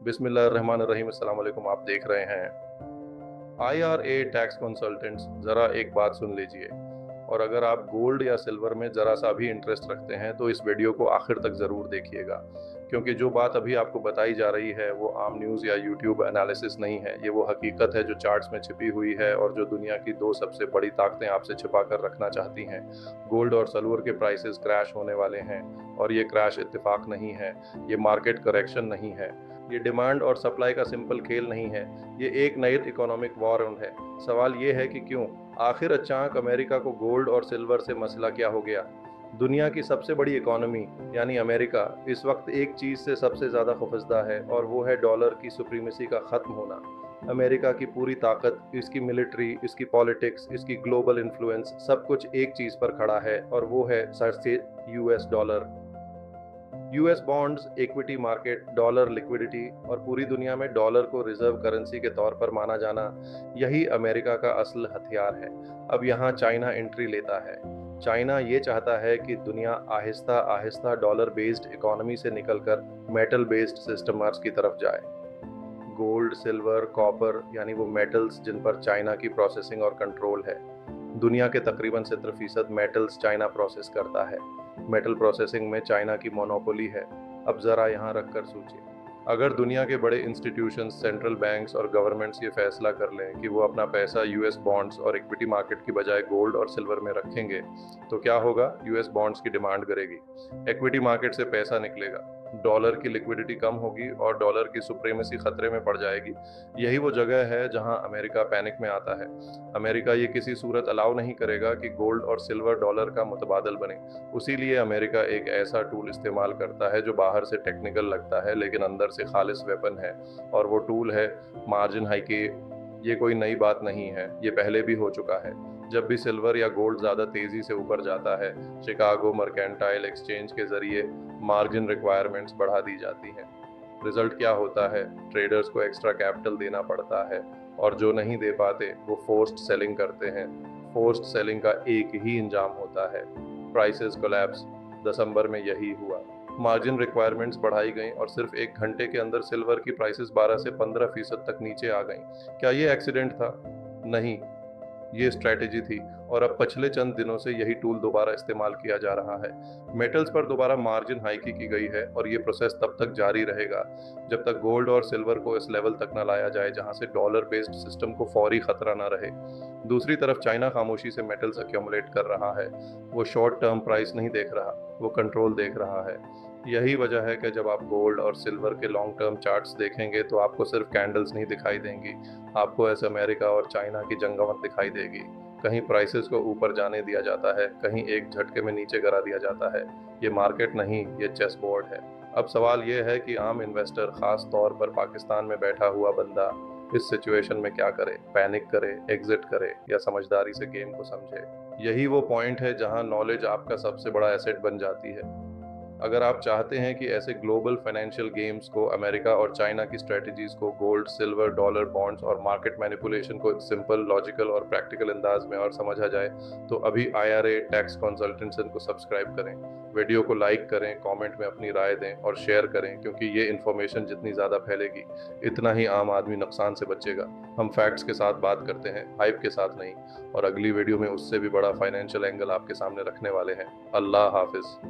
बिस्मिल्लाहिर्रहमानिर्रहीम। अस्सलाम वालेकुम। आप देख रहे हैं IRA टैक्स कंसल्टेंट्स। ज़रा एक बात सुन लीजिए, और अगर आप गोल्ड या सिल्वर में ज़रा सा भी इंटरेस्ट रखते हैं तो इस वीडियो को आखिर तक ज़रूर देखिएगा, क्योंकि जो बात अभी आपको बताई जा रही है वो आम न्यूज़ या यूट्यूब एनालिसिस नहीं है। ये वो हकीकत है जो चार्ट्स में छिपी हुई है और जो दुनिया की दो सबसे बड़ी ताकतें आपसे छिपा कर रखना चाहती हैं। गोल्ड और सिल्वर के प्राइसेस क्रैश होने वाले हैं, और ये क्रैश इत्तेफाक नहीं है, ये मार्केट करेक्शन नहीं है, ये डिमांड और सप्लाई का सिंपल खेल नहीं है, ये एक नई इकोनॉमिक वॉर है। सवाल ये है कि क्यों? आखिर अचानक अमेरिका को गोल्ड और सिल्वर से मसला क्या हो गया? दुनिया की सबसे बड़ी इकोनॉमी यानी अमेरिका इस वक्त एक चीज़ से सबसे ज़्यादा खौफजदा है, और वो है डॉलर की सुप्रीमेसी का ख़त्म होना। अमेरिका की पूरी ताकत, इसकी मिलिट्री, इसकी पॉलिटिक्स, इसकी ग्लोबल इन्फ्लुएंस, सब कुछ एक चीज़ पर खड़ा है, और वो है सर से US dollar. US bonds, equity market, dollar liquidity और पूरी दुनिया में डॉलर को रिजर्व करेंसी के तौर पर माना जाना, यही अमेरिका का असल हथियार है। अब यहाँ चाइना एंट्री लेता है। चाइना ये चाहता है कि दुनिया Aahista Aahista dollar based economy से निकलकर मेटल बेस्ड सिस्टम्स की तरफ जाए। गोल्ड, सिल्वर, कॉपर यानी वो मेटल्स जिन पर चाइना की प्रोसेसिंग और कंट्रोल है। दुनिया के तकरीबन 70% मेटल्स चाइना प्रोसेस करता है। मेटल प्रोसेसिंग में चाइना की मोनोपोली है। अब ज़रा यहाँ रख कर सोचिए, अगर दुनिया के बड़े इंस्टीट्यूशंस, सेंट्रल बैंक्स और गवर्नमेंट्स ये फैसला कर लें कि वो अपना पैसा यूएस बॉन्ड्स और इक्विटी मार्केट की बजाय गोल्ड और सिल्वर में रखेंगे, तो क्या होगा? यूएस बॉन्ड्स की डिमांड करेगी, इक्विटी मार्केट से पैसा निकलेगा, डॉलर की लिक्विडिटी कम होगी और डॉलर की सुप्रीमेसी खतरे में पड़ जाएगी। यही वो जगह है जहां अमेरिका पैनिक में आता है। अमेरिका ये किसी सूरत अलाउ नहीं करेगा कि गोल्ड और सिल्वर डॉलर का मुतबादल बने। उसी लिए अमेरिका एक ऐसा टूल इस्तेमाल करता है जो बाहर से टेक्निकल लगता है लेकिन अंदर से खालिस वेपन है, और वो टूल है मार्जिन हाइकी। ये कोई नई बात नहीं है, ये पहले भी हो चुका है। जब भी सिल्वर या गोल्ड ज़्यादा तेज़ी से ऊपर जाता है, शिकागो मर्केंटाइल एक्सचेंज के ज़रिए मार्जिन रिक्वायरमेंट्स बढ़ा दी जाती हैं। रिजल्ट क्या होता है? ट्रेडर्स को एक्स्ट्रा कैपिटल देना पड़ता है, और जो नहीं दे पाते वो फोर्स्ड सेलिंग करते हैं। फोर्स्ड सेलिंग का एक ही इंजाम होता है, प्राइसेस कोलैप्स। दिसंबर में यही हुआ। मार्जिन रिक्वायरमेंट्स बढ़ाई गई और सिर्फ एक घंटे के अंदर सिल्वर की प्राइसेस 12 से 15% तक नीचे आ गईं। क्या ये एक्सीडेंट था? नहीं, ये स्ट्रैटेजी थी, और अब पिछले चंद दिनों से यही टूल दोबारा इस्तेमाल किया जा रहा है। मेटल्स पर दोबारा मार्जिन हाइकी की गई है, और ये प्रोसेस तब तक जारी रहेगा जब तक गोल्ड और सिल्वर को इस लेवल तक न लाया जाए जहां से डॉलर बेस्ड सिस्टम को फौरी खतरा न रहे। दूसरी तरफ चाइना खामोशी से मेटल्स अक्यूमुलेट कर रहा है। वो शॉर्ट टर्म प्राइस नहीं देख रहा, वो कंट्रोल देख रहा है। यही वजह है कि जब आप गोल्ड और सिल्वर के लॉन्ग टर्म चार्ट्स देखेंगे तो आपको सिर्फ कैंडल्स नहीं दिखाई देंगी, आपको ऐसे अमेरिका और चाइना की जंगवत दिखाई देगी। कहीं प्राइसेस को ऊपर जाने दिया जाता है, कहीं एक झटके में नीचे गिरा दिया जाता है। ये मार्केट नहीं, ये चेस बोर्ड है। अब सवाल ये है कि आम इन्वेस्टर, खास तौर पर पाकिस्तान में बैठा हुआ बंदा, इस सिचुएशन में क्या करे? पैनिक करे, एग्जिट करे, या समझदारी से गेम को समझे? यही वो पॉइंट है जहां नॉलेज आपका सबसे बड़ा एसेट बन जाती है। अगर आप चाहते हैं कि ऐसे ग्लोबल फाइनेंशियल गेम्स को, अमेरिका और चाइना की स्ट्रेटजीज को, गोल्ड, सिल्वर, डॉलर, बॉन्ड्स और मार्केट मैनिपुलेशन को सिंपल, लॉजिकल और प्रैक्टिकल अंदाज में और समझा जाए, तो अभी IRA टैक्स कंसल्टेंसी को सब्सक्राइब करें, वीडियो को लाइक करें, कमेंट में अपनी राय दें और शेयर करें, क्योंकि ये इन्फॉर्मेशन जितनी ज़्यादा फैलेगी इतना ही आम आदमी नुकसान से बचेगा। हम फैक्ट्स के साथ बात करते हैं, हाइप के साथ नहीं, और अगली वीडियो में उससे भी बड़ा फाइनेंशियल एंगल आपके सामने रखने वाले हैं। अल्लाह हाफिज़।